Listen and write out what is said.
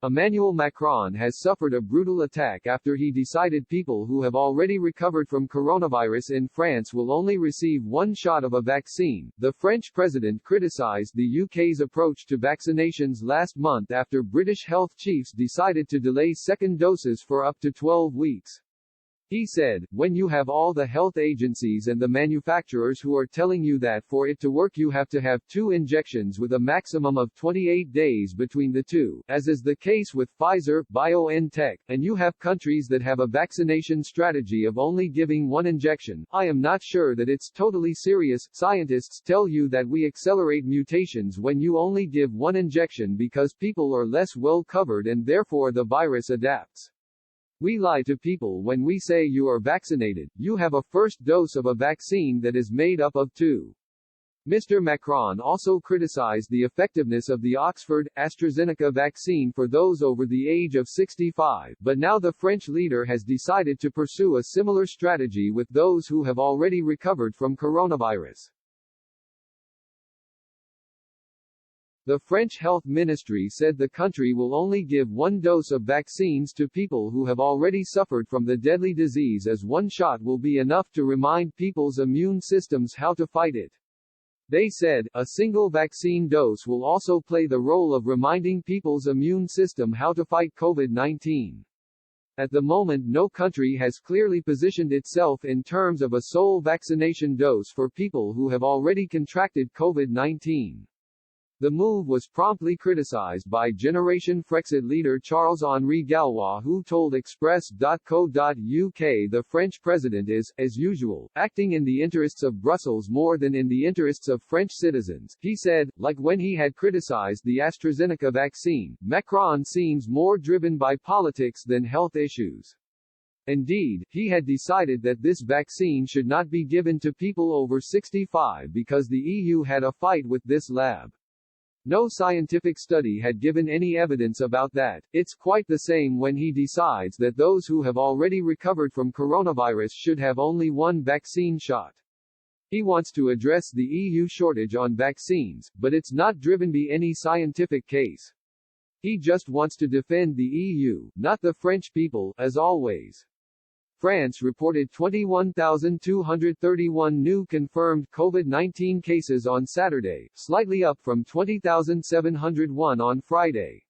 Emmanuel Macron has suffered a brutal attack after he decided people who have already recovered from coronavirus in France will only receive one shot of a vaccine. The French president criticized the UK's approach to vaccinations last month after British health chiefs decided to delay second doses for up to 12 weeks. He said, "When you have all the health agencies and the manufacturers who are telling you that for it to work you have to have 2 injections with a maximum of 28 days between the two, as is the case with Pfizer, BioNTech, and you have countries that have a vaccination strategy of only giving 1 injection, I am not sure that it's totally serious. Scientists tell you that we accelerate mutations when you only give 1 injection because people are less well covered and therefore the virus adapts. We lie to people when we say you are vaccinated, you have a first dose of a vaccine that is made up of 2. Mr. Macron also criticized the effectiveness of the Oxford, AstraZeneca vaccine for those over the age of 65, but now the French leader has decided to pursue a similar strategy with those who have already recovered from coronavirus. The French Health Ministry said the country will only give 1 dose of vaccines to people who have already suffered from the deadly disease, as 1 shot will be enough to remind people's immune systems how to fight it. They said, a single vaccine dose will also play the role of reminding people's immune system how to fight COVID-19. At the moment, no country has clearly positioned itself in terms of a sole vaccination dose for people who have already contracted COVID-19. The move was promptly criticized by Generation Frexit leader Charles-Henri Gallois, who told Express.co.uk the French president is, as usual, acting in the interests of Brussels more than in the interests of French citizens. He said, like when he had criticized the AstraZeneca vaccine, Macron seems more driven by politics than health issues. Indeed, he had decided that this vaccine should not be given to people over 65 because the EU had a fight with this lab. No scientific study had given any evidence about that. It's quite the same when he decides that those who have already recovered from coronavirus should have only 1 vaccine shot. He wants to address the EU shortage on vaccines, but it's not driven by any scientific case. He just wants to defend the EU, not the French people, as always. France reported 21,231 new confirmed COVID-19 cases on Saturday, slightly up from 20,701 on Friday.